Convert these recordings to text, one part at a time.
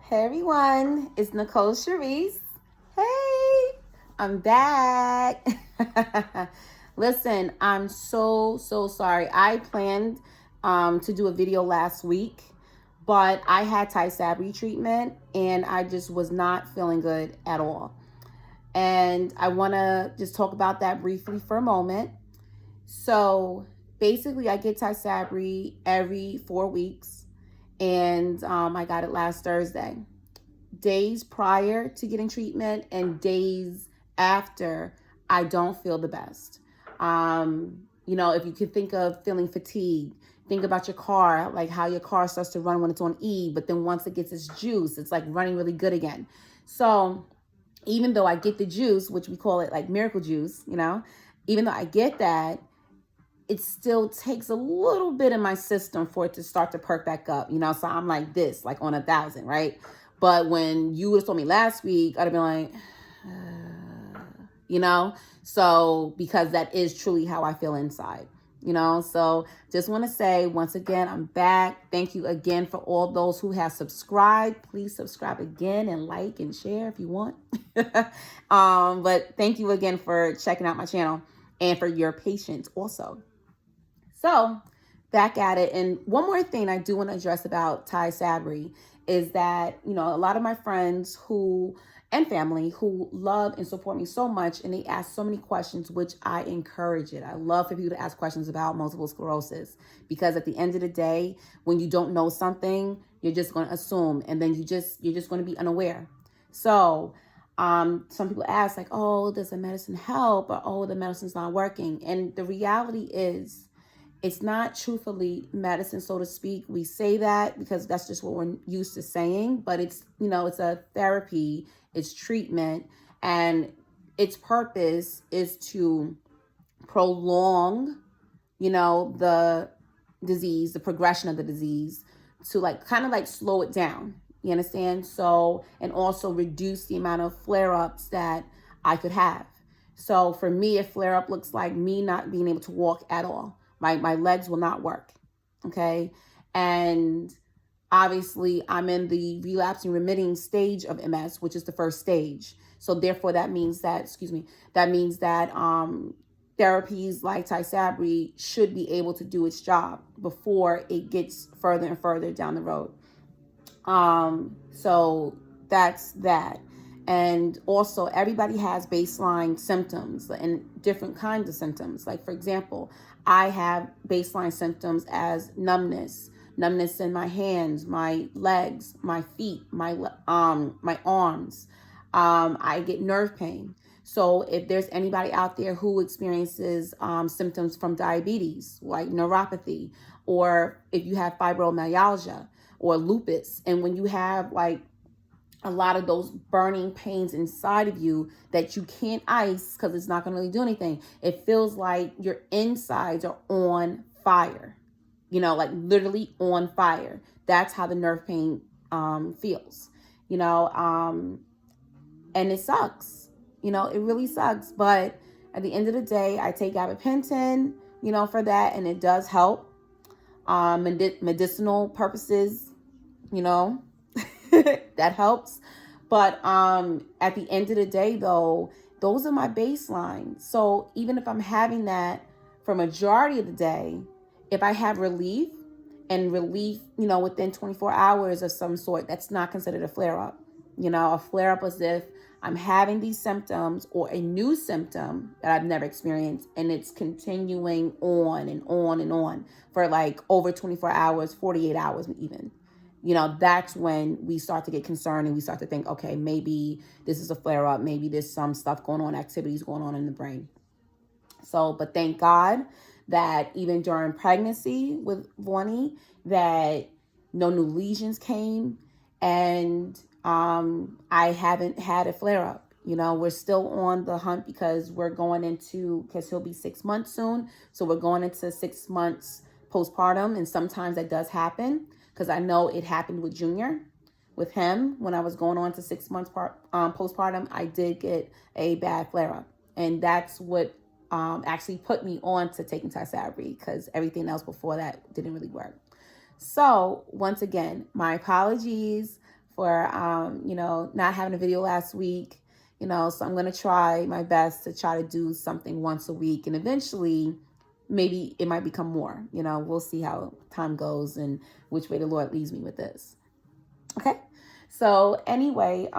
Hey everyone, it's Nicole Cherise. Hey, I'm back. Listen, I'm so sorry. I planned to do a video last week, but I had Tysabri treatment and I just was not feeling good at all. And I want to just talk about that briefly for a moment. So basically, I get Tysabri every 4 weeks, and I got it last Thursday. Days prior to getting treatment and days after, I don't feel the best. If you could think of feeling fatigued, think about your car, like how your car starts to run when it's on E, but then once it gets its juice, it's like running really good again. So even though I get the juice, which we call it like miracle juice, even though I get that, it still takes a little bit in my system for it to start to perk back up, so I'm like this, like on 1,000, right? But when you would have told me last week, I'd have been like, so because that is truly how I feel inside, so just want to say once again, I'm back. Thank you again for all those who have subscribed. Please subscribe again and like and share if you want. But thank you again for checking out my channel and for your patience also. So back at it. And one more thing I do want to address about Tysabri is that, a lot of my friends and family who love and support me so much, and they ask so many questions, which I encourage it. I love for people to ask questions about multiple sclerosis, because at the end of the day, when you don't know something, you're just going to assume, and then you're just going to be unaware. So some people ask like, oh, does the medicine help? Or, oh, the medicine's not working. And the reality is, it's not truthfully medicine, so to speak. We say that because that's just what we're used to saying, but it's a therapy, it's treatment, and its purpose is to prolong, the disease, the progression of the disease, to kind of slow it down. You understand? So, and also reduce the amount of flare-ups that I could have. So for me, a flare-up looks like me not being able to walk at all. My legs will not work, okay? And obviously, I'm in the relapsing remitting stage of MS, which is the first stage. So therefore, that means that therapies like Tysabri should be able to do its job before it gets further and further down the road. So that's that. And also, everybody has baseline symptoms and different kinds of symptoms. Like, for example, I have baseline symptoms as numbness in my hands, my legs, my feet, my arms. I get nerve pain. So if there's anybody out there who experiences symptoms from diabetes, like neuropathy, or if you have fibromyalgia or lupus, and when you have a lot of those burning pains inside of you that you can't ice because it's not going to really do anything. It feels like your insides are on fire, like literally on fire. That's how the nerve pain feels, and it sucks. It really sucks. But at the end of the day, I take gabapentin, for that, and it does help. Medicinal purposes, that helps. But at the end of the day, though, those are my baseline. So even if I'm having that for majority of the day, if I have relief, within 24 hours of some sort, that's not considered a flare-up. A flare-up is if I'm having these symptoms or a new symptom that I've never experienced, and it's continuing on and on and on for over 24 hours, 48 hours even. That's when we start to get concerned and we start to think, okay, maybe this is a flare-up. Maybe there's some stuff going on, activities going on in the brain. So, but thank God that even during pregnancy with Vonnie, that no new lesions came, and I haven't had a flare-up. We're still on the hunt because he'll be 6 months soon. So we're going into 6 months postpartum, and sometimes that does happen. Because I know it happened with Junior, with him, when I was going on to 6 months postpartum, I did get a bad flare-up. And that's what actually put me on to taking Tysabri, because everything else before that didn't really work. So once again, my apologies for, not having a video last week. So I'm going to try my best to try to do something once a week. And eventually, maybe it might become more. We'll see how time goes and which way the Lord leads me with this. Okay. So anyway,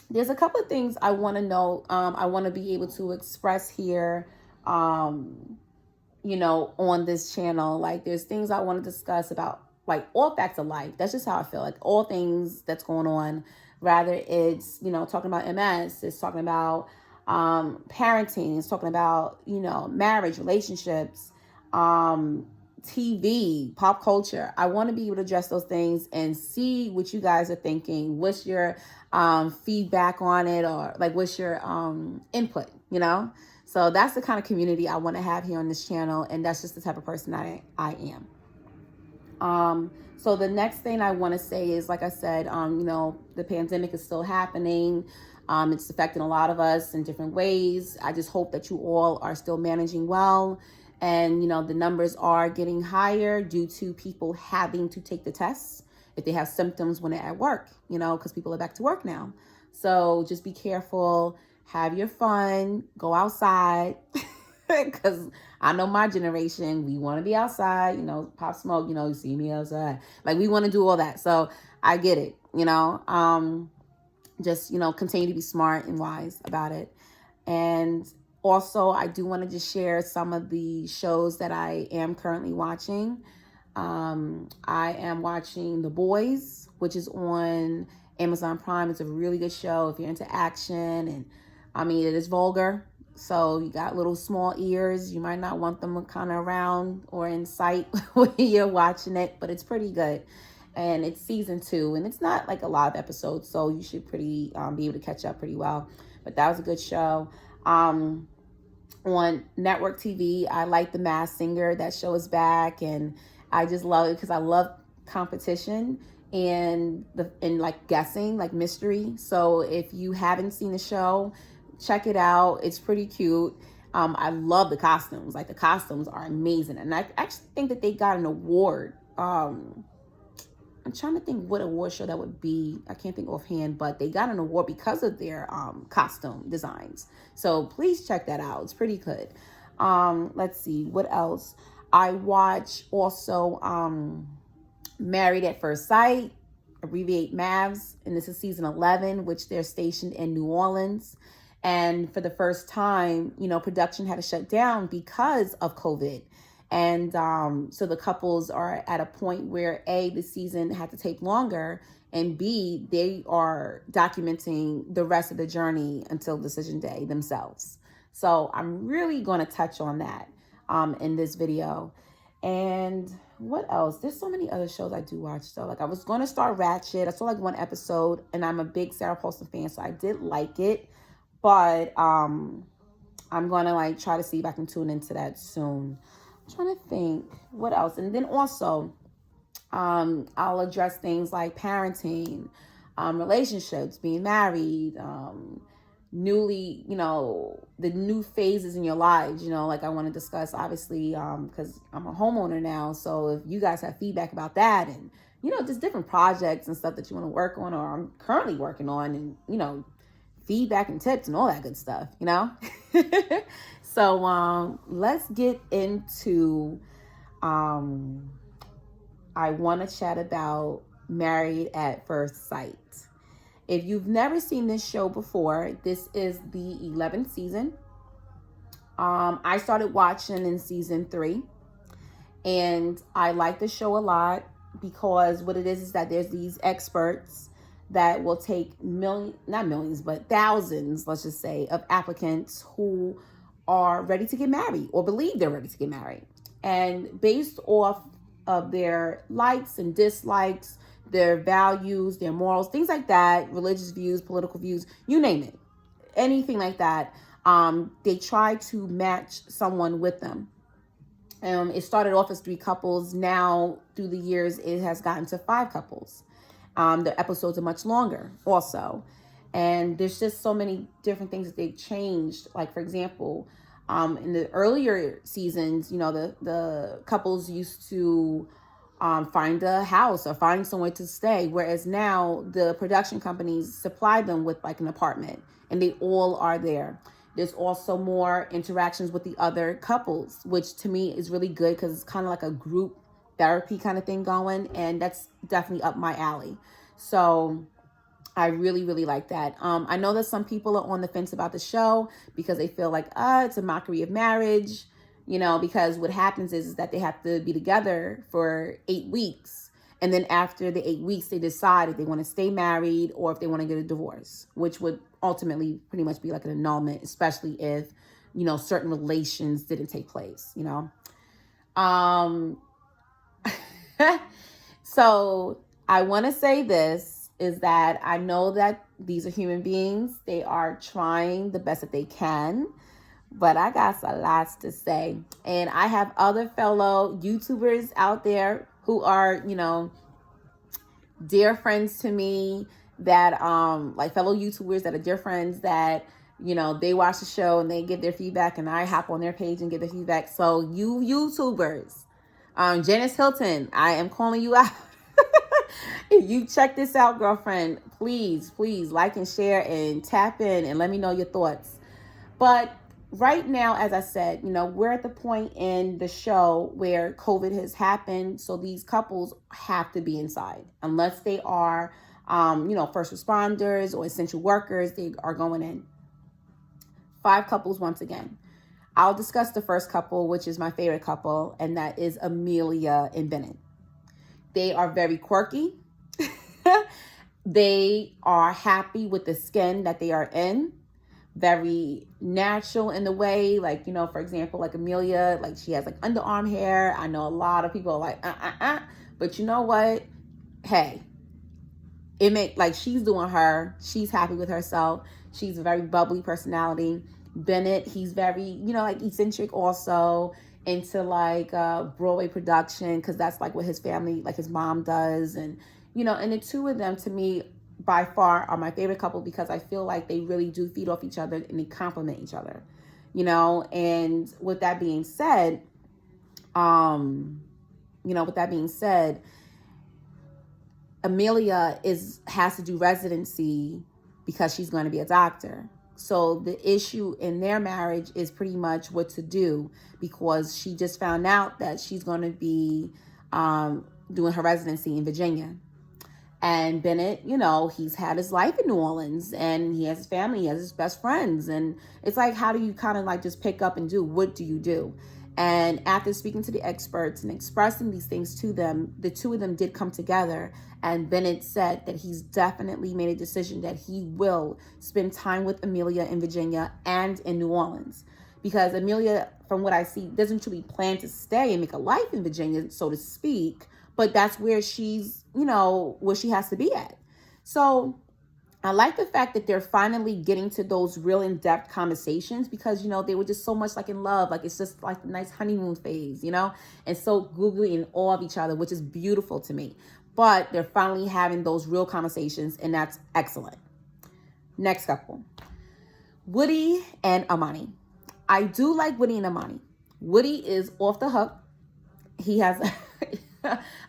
there's a couple of things I want to know. I want to be able to express here, on this channel. Like, there's things I want to discuss about, like, all facts of life. That's just how I feel. Like, all things that's going on. Rather it's, talking about MS, it's talking about parenting, it's talking about, marriage, relationships, TV, pop culture. I want to be able to address those things and see what you guys are thinking. What's your feedback on it, or like what's your input, So that's the kind of community I want to have here on this channel, and that's just the type of person I am. So the next thing I want to say is, like I said, the pandemic is still happening. It's affecting a lot of us in different ways. I just hope that you all are still managing well. And, the numbers are getting higher due to people having to take the tests if they have symptoms when they're at work, because people are back to work now. So just be careful, have your fun, go outside, because I know my generation, we want to be outside, pop smoke, you see me outside. Like, we want to do all that. So I get it, just, continue to be smart and wise about it. And also, I do want to just share some of the shows that I am currently watching. I am watching The Boys, which is on Amazon Prime. It's a really good show if you're into action. And it is vulgar. So you got little small ears. You might not want them kind of around or in sight when you're watching it, but it's pretty good. And it's season 2, and it's not like a lot of episodes, so you should be able to catch up pretty well. But that was a good show. On network TV, I like The Masked Singer. That show is back, and I just love it because I love competition and like guessing, like mystery. So if you haven't seen the show, check it out. It's pretty cute. I love the costumes. Like, the costumes are amazing, and I actually think that they got an award. I'm trying to think what award show that would be. I can't think offhand, but they got an award because of their costume designs. So please check that out. It's pretty good. Let's see, what else? I watch also Married at First Sight, abbreviate MAFS, and this is season 11, which they're stationed in New Orleans. And for the first time, production had to shut down because of COVID. And so the couples are at a point where A, the season had to take longer, and B, they are documenting the rest of the journey until decision day themselves. So I'm really going to touch on that in this video. And what else? There's so many other shows I do watch though. Like, I was going to start Ratchet. I saw like one episode, and I'm a big Sarah Paulson fan, so I did like it. But I'm going to try to see if I can tune into that soon. I'm trying to think what else. And then also, I'll address things like parenting, relationships, being married, newly, the new phases in your lives, like I want to discuss, obviously, because I'm a homeowner now. So if you guys have feedback about that, and, just different projects and stuff that you want to work on, or I'm currently working on, and, feedback and tips and all that good stuff, So let's get into, I want to chat about Married at First Sight. If you've never seen this show before, this is the 11th season. I started watching in season 3, and I like the show a lot because what it is that there's these experts that will take not millions, but thousands, let's just say, of applicants who are ready to get married or believe they're ready to get married. And based off of their likes and dislikes, their values, their morals, things like that, religious views, political views, you name it, anything like that, they try to match someone with them. It started off as 3 couples. Now, through the years, it has gotten to 5 couples. The episodes are much longer also. And there's just so many different things that they've changed. Like, for example, in the earlier seasons, the couples used to find a house or find somewhere to stay. Whereas now the production companies supply them with like an apartment and they all are there. There's also more interactions with the other couples, which to me is really good because it's kind of like a group therapy kind of thing going. And that's definitely up my alley. So I really, really like that. I know that some people are on the fence about the show because they feel like, it's a mockery of marriage, because what happens is that they have to be together for 8 weeks. And then after the 8 weeks, they decide if they want to stay married or if they want to get a divorce, which would ultimately pretty much be like an annulment, especially if, certain relations didn't take place, So I want to say this is that I know that these are human beings. They are trying the best that they can, but I got a lot to say. And I have other fellow YouTubers out there who are, dear friends to me that, like fellow YouTubers that are dear friends that, they watch the show and they give their feedback and I hop on their page and give their feedback. So you YouTubers, Janice Hilton, I am calling you out. If you check this out, girlfriend, please like and share and tap in and let me know your thoughts. But right now, as I said, we're at the point in the show where COVID has happened. So these couples have to be inside unless they are, first responders or essential workers. They are going in. 5 couples once again. I'll discuss the first couple, which is my favorite couple, and that is Amelia and Bennett. They are very quirky. They are happy with the skin that they are in. Very natural in the way, like, for example, like Amelia, like she has like underarm hair. I know a lot of people are like, but you know what? Hey, it make like she's doing her. She's happy with herself. She's a very bubbly personality. Bennett, he's very, like eccentric also, into like Broadway production because that's like what his family, like his mom does. And, and the two of them to me by far are my favorite couple because I feel like they really do feed off each other and they complement each other, and with that being said, Amelia has to do residency because she's going to be a doctor. So the issue in their marriage is pretty much what to do because she just found out that she's going to be doing her residency in Virginia. And Bennett, he's had his life in New Orleans and he has his family, he has his best friends. And it's like, how do you kind of like just pick up and do? What do you do? And after speaking to the experts and expressing these things to them, the two of them did come together. And Bennett said that he's definitely made a decision that he will spend time with Amelia in Virginia and in New Orleans. Because Amelia, from what I see, doesn't really plan to stay and make a life in Virginia, so to speak. But that's where she's, where she has to be at. So I like the fact that they're finally getting to those real in-depth conversations because, they were just so much like in love. Like, it's just like a nice honeymoon phase, and so googly in awe of each other, which is beautiful to me. But they're finally having those real conversations, and that's excellent. Next couple, Woody and Amani. I do like Woody and Amani. Woody is off the hook. He has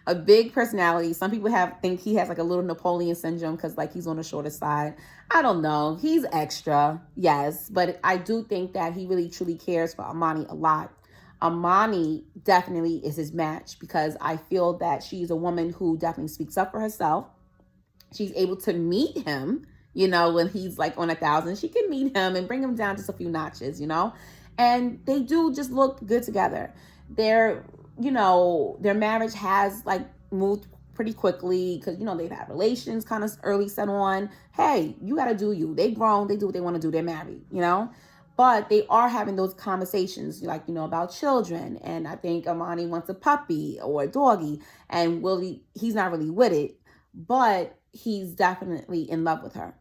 a big personality. Some people think he has like a little Napoleon syndrome because like he's on the shorter side. I don't know. He's extra, yes, but I do think that he really truly cares for Amani a lot. Amani definitely is his match because I feel that she's a woman who definitely speaks up for herself. She's able to meet him, when he's like on 1,000. She can meet him and bring him down just a few notches, and they do just look good together. Their marriage has like moved pretty quickly because, they've had relations kind of early set on. Hey, you got to do you. They grown. They do what they want to do. They're married, But they are having those conversations, like, about children. And I think Amani wants a puppy or a doggy. And Willie, he's not really with it, but he's definitely in love with her.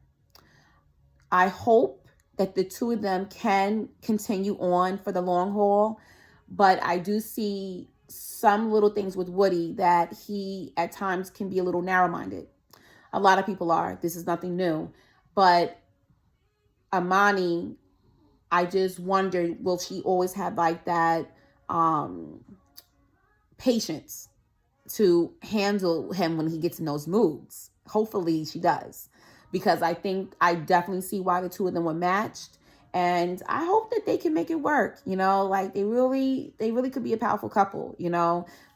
I hope that the two of them can continue on for the long haul. But I do see some little things with Woody that he at times can be a little narrow-minded. A lot of people are. This is nothing new. But Amani, I just wonder, will she always have like that patience? to handle him when he gets in those moods. Hopefully she does, because I definitely see why the two of them were matched, and I hope that they can make it work. Like they really could be a powerful couple.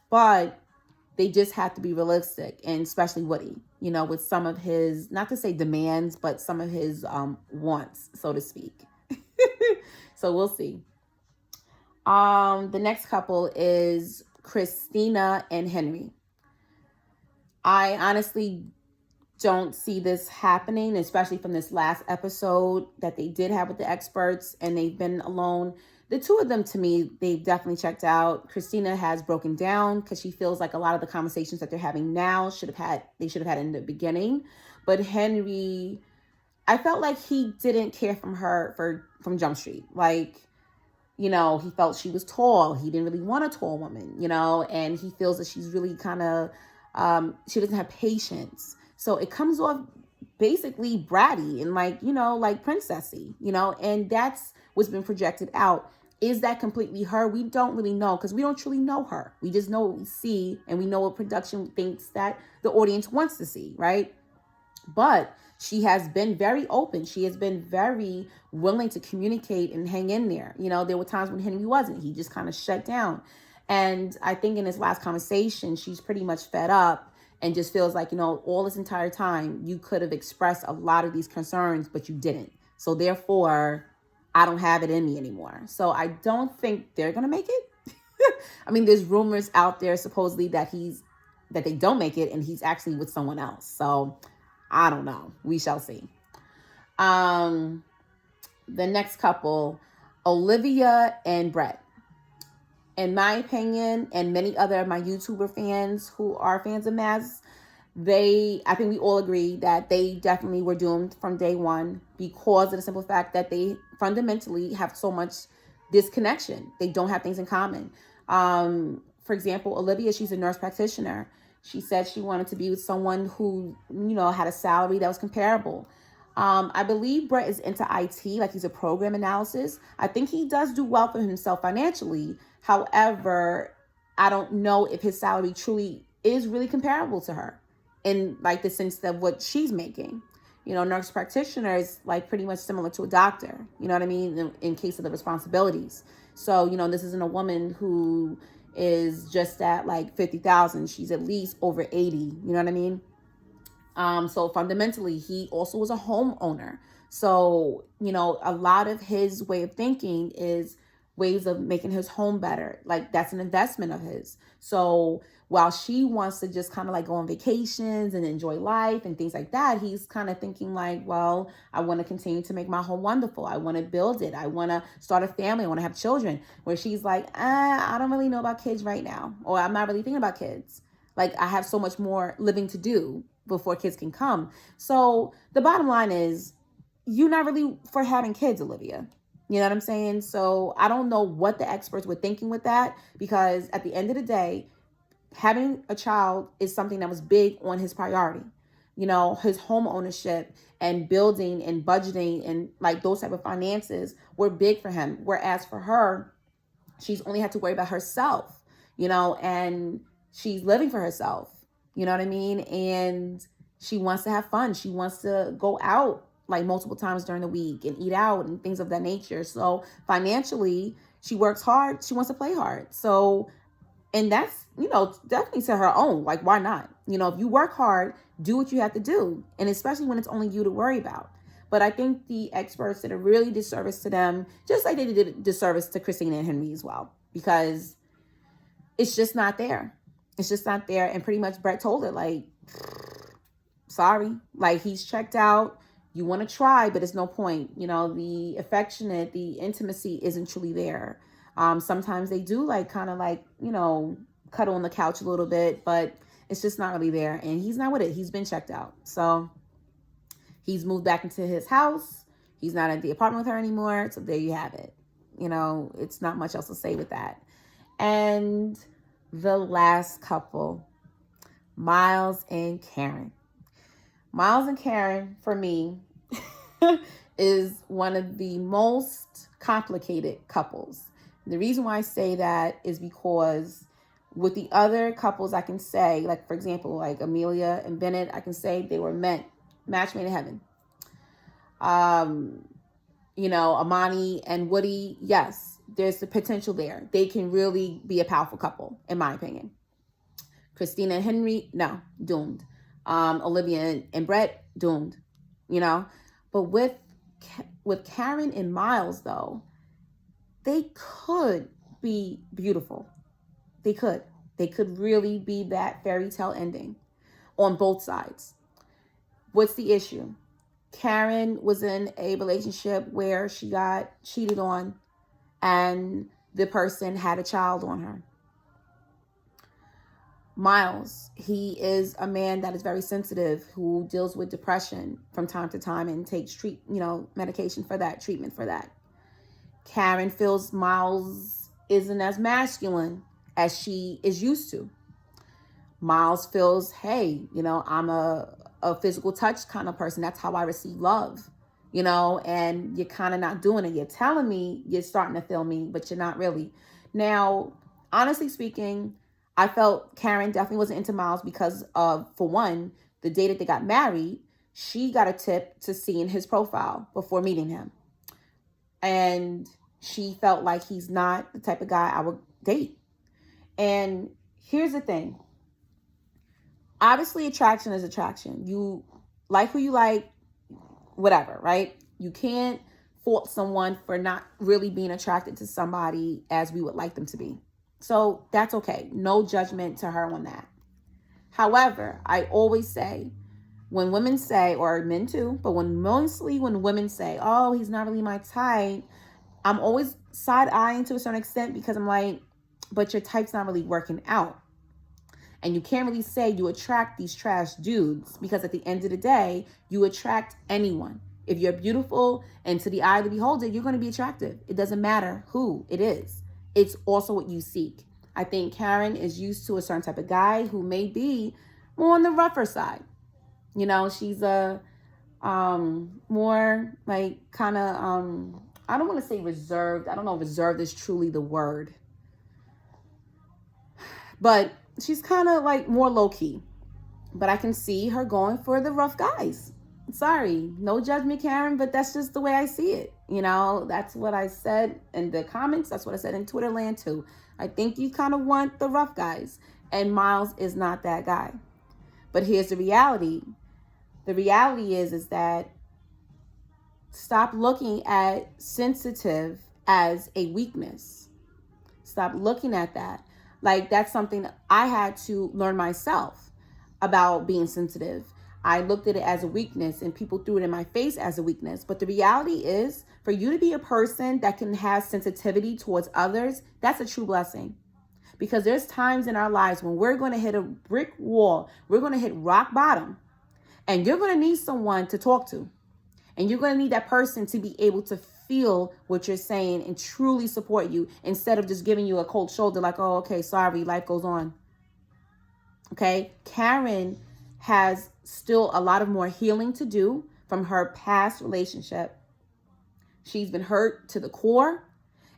But they just have to be realistic, and especially Woody, with some of his, not to say demands, but some of his wants, so to speak. So we'll see. The next couple is Christina and Henry. I honestly don't see this happening, especially from this last episode that they did have with the experts, and they've been alone. The two of them, to me, they've definitely checked out. Christina has broken down because she feels like a lot of the conversations that they're having now they should have had in the beginning. But Henry, I felt like he didn't care from Jump Street. Like, he felt she was tall. He didn't really want a tall woman, and he feels that she's really kind of, she doesn't have patience. So it comes off basically bratty and like princessy, and that's what's been projected out. Is that completely her? We don't really know, because we don't truly know her. We just know what we see, and we know what production thinks that the audience wants to see, right? But she has been very open. She has been very willing to communicate and hang in there. There were times when Henry wasn't. He just kind of shut down. And I think in his last conversation, she's pretty much fed up and just feels like, all this entire time, you could have expressed a lot of these concerns, but you didn't. So therefore, I don't have it in me anymore. So I don't think they're going to make it. I mean, there's rumors out there supposedly that they don't make it and he's actually with someone else. So I don't know. We shall see. The next couple, Olivia and Brett. In my opinion, and many other of my YouTuber fans who are fans of MAFS, I think we all agree that they definitely were doomed from day one, because of the simple fact that they fundamentally have so much disconnection. They don't have things in common. For example, Olivia, she's a nurse practitioner. She said she wanted to be with someone who, had a salary that was comparable. I believe Brett is into IT, like he's a program analysis. I think he does do well for himself financially. However, I don't know if his salary truly is really comparable to her in like the sense of what she's making. Nurse practitioner is like pretty much similar to a doctor, you know what I mean, in case of the responsibilities. So, this isn't a woman who is just at like 50,000. She's at least over 80, you know what I mean? So fundamentally, he also was a homeowner. So, a lot of his way of thinking is ways of making his home better. Like that's an investment of his. So while she wants to just kind of like go on vacations and enjoy life and things like that, he's kind of thinking like, well, I want to continue to make my home wonderful. I want to build it. I want to start a family. I want to have children. Where she's like, I don't really know about kids right now. Or I'm not really thinking about kids. Like I have so much more living to do before kids can come. So the bottom line is, you're not really for having kids, Olivia. You know what I'm saying? So I don't know what the experts were thinking with that, because at the end of the day, having a child is something that was big on his priority. His home ownership and building and budgeting and like those type of finances were big for him. Whereas for her, she's only had to worry about herself, and she's living for herself. You know what I mean? And she wants to have fun. She wants to go out like multiple times during the week and eat out and things of that nature. So financially, she works hard. She wants to play hard. So, and that's, definitely to her own. Like, why not? If you work hard, do what you have to do. And especially when it's only you to worry about. But I think the experts did a really disservice to them, just like they did a disservice to Christina and Henry as well, because it's just not there. It's just not there. And pretty much Brett told her, like, sorry, like he's checked out. You want to try, but it's no point. The affectionate, the intimacy isn't truly there. Sometimes they do like kind of like, cuddle on the couch a little bit, but it's just not really there. And he's not with it. He's been checked out. So he's moved back into his house. He's not at the apartment with her anymore. So there you have it. It's not much else to say with that. And the last couple, Miles and Karen. Miles and Karen, for me, is one of the most complicated couples. The reason why I say that is because With the other couples, I can say, like, for example, like Amelia and Bennett, I can say they were match made in heaven. Amani and Woody, yes, there's the potential there. They can really be a powerful couple, in my opinion. Christina and Henry, no, doomed. Olivia and Brett, doomed. But with Karen and Miles, though, they could be beautiful. They could really be that fairy tale ending on both sides. What's the issue? Karen was in a relationship where she got cheated on and the person had a child on her. Miles, he is a man that is very sensitive, who deals with depression from time to time and takes medication for that, treatment for that. Karen feels Miles isn't as masculine as she is used to. Miles feels, hey, I'm a physical touch kind of person. That's how I receive love, and you're kind of not doing it. You're telling me you're starting to feel me, but you're not really. Now, honestly speaking, I felt Karen definitely wasn't into Miles because of, for one, the day that they got married, she got a tip to seeing his profile before meeting him. And she felt like he's not the type of guy I would date. And here's the thing. Obviously, attraction is attraction. You like who you like, whatever, right? You can't fault someone for not really being attracted to somebody as we would like them to be. So that's okay. No judgment to her on that. However, I always say, when women say, or men too, but mostly when women say, oh, he's not really my type, I'm always side-eyeing to a certain extent, because I'm like, but your type's not really working out. And you can't really say you attract these trash dudes, because at the end of the day, you attract anyone. If you're beautiful and to the eye of the beholder, you're going to be attractive. It doesn't matter who it is. It's also what you seek. I think Karen is used to a certain type of guy who may be more on the rougher side. She's a more like kind of, I don't want to say reserved. I don't know if reserved is truly the word. But she's kind of like more low-key. But I can see her going for the rough guys. Sorry, no judgment, Karen, but that's just the way I see it. That's what I said in the comments. That's what I said in Twitter land too. I think you kind of want the rough guys. And Miles is not that guy. But here's the reality. The reality is that stop looking at sensitive as a weakness. Stop looking at that. Like, that's something I had to learn myself about being sensitive. I looked at it as a weakness and people threw it in my face as a weakness. But the reality is, for you to be a person that can have sensitivity towards others, that's a true blessing. Because there's times in our lives when we're going to hit a brick wall, we're going to hit rock bottom, and you're going to need someone to talk to. And you're going to need that person to be able to feel what you're saying and truly support you, instead of just giving you a cold shoulder like, oh, okay, sorry, life goes on. Okay, Karen has still a lot of more healing to do from her past relationship. She's been hurt to the core.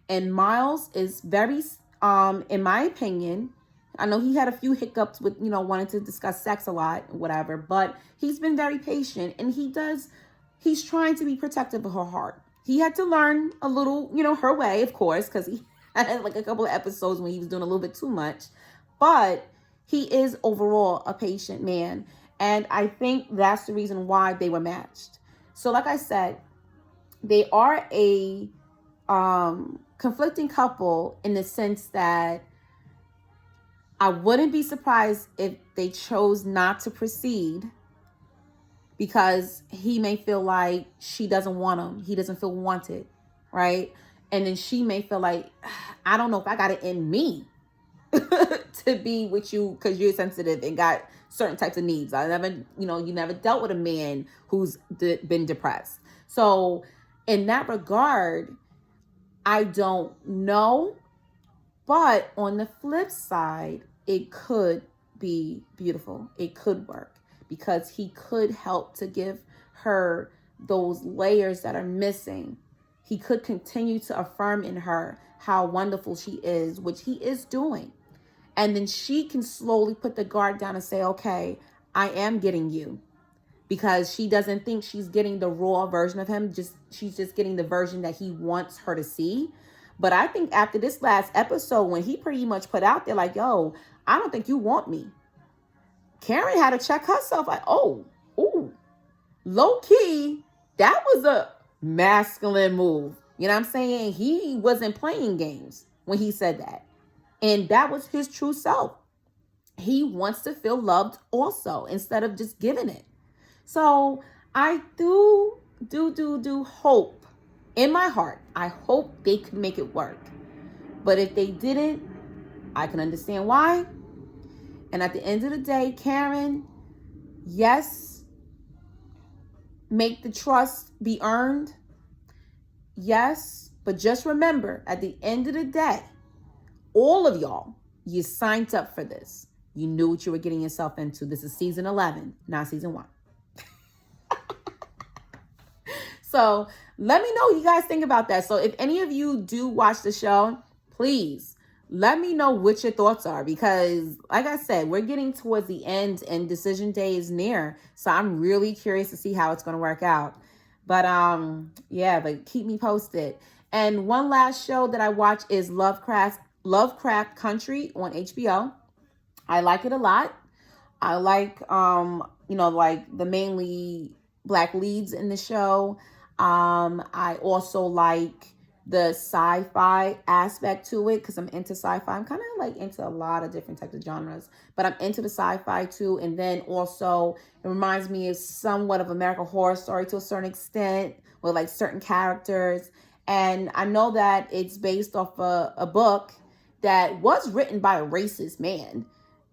And Miles is very, in my opinion, I know he had a few hiccups with, wanting to discuss sex a lot, whatever, but he's been very patient, and he's trying to be protective of her heart. He had to learn a little, her way, of course, because he had like a couple of episodes when he was doing a little bit too much. But he is overall a patient man. And I think that's the reason why they were matched. So like I said, they are a conflicting couple in the sense that I wouldn't be surprised if they chose not to proceed, because he may feel like she doesn't want him. He doesn't feel wanted, right? And then she may feel like, I don't know if I got it in me to be with you because you're sensitive and got certain types of needs. You never dealt with a man who's been depressed. So in that regard, I don't know. But on the flip side, it could be beautiful. It could work, because he could help to give her those layers that are missing. He could continue to affirm in her how wonderful she is, which he is doing. And then she can slowly put the guard down and say, okay, I am getting you. Because she doesn't think she's getting the raw version of him. She's just getting the version that he wants her to see. But I think after this last episode, when he pretty much put out there like, yo, I don't think you want me, Karen had to check herself like, oh, ooh, low key, that was a masculine move. You know what I'm saying? He wasn't playing games when he said that. And that was his true self. He wants to feel loved also, instead of just giving it. So I do hope in my heart, I hope they could make it work. But if they didn't, I can understand why. And at the end of the day, Karen, yes, make the trust be earned. Yes, but just remember, at the end of the day, all of y'all, you signed up for this. You knew what you were getting yourself into. This is season 11, not season 1. So let me know what you guys think about that. So if any of you do watch the show, please let me know what your thoughts are. Because like I said, we're getting towards the end and decision day is near. So I'm really curious to see how it's going to work out. But yeah, but keep me posted. And one last show that I watch is Lovecraft Country on HBO. I like it a lot. I like, like the mainly Black leads in the show. I also like the sci-fi aspect to it because I'm into sci-fi. I'm kind of like into a lot of different types of genres, but I'm into the sci-fi too. And then also it reminds me of somewhat of American Horror Story to a certain extent with like certain characters. And I know that it's based off a book that was written by a racist man.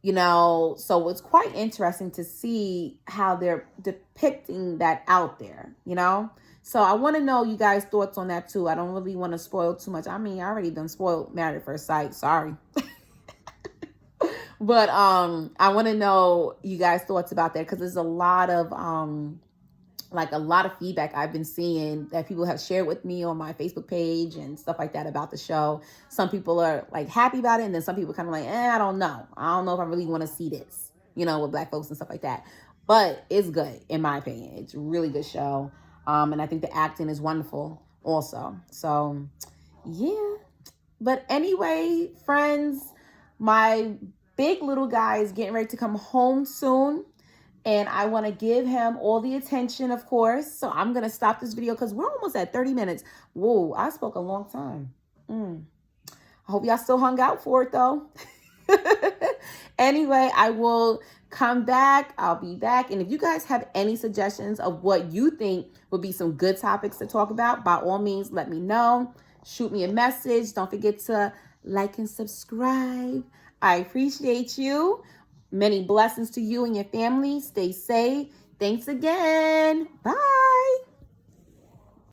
So it's quite interesting to see how they're depicting that out there, So I want to know you guys' thoughts on that too. I don't really want to spoil too much. I mean, I already done spoiled Married at First Sight. Sorry. But I want to know you guys' thoughts about that because there's a lot of feedback I've been seeing that people have shared with me on my Facebook page and stuff like that about the show. Some people are like happy about it. And then some people kind of like, I don't know. I don't know if I really want to see this, with Black folks and stuff like that. But it's good, in my opinion. It's a really good show. And I think the acting is wonderful also. So, yeah. But anyway, friends, my big little guy is getting ready to come home soon. And I want to give him all the attention, of course. So I'm going to stop this video because we're almost at 30 minutes. Whoa, I spoke a long time. I hope y'all still hung out for it, though. Anyway, I will come back. I'll be back. And if you guys have any suggestions of what you think would be some good topics to talk about, by all means, let me know. Shoot me a message. Don't forget to like and subscribe. I appreciate you. Many blessings to you and your family. Stay safe. Thanks again. Bye.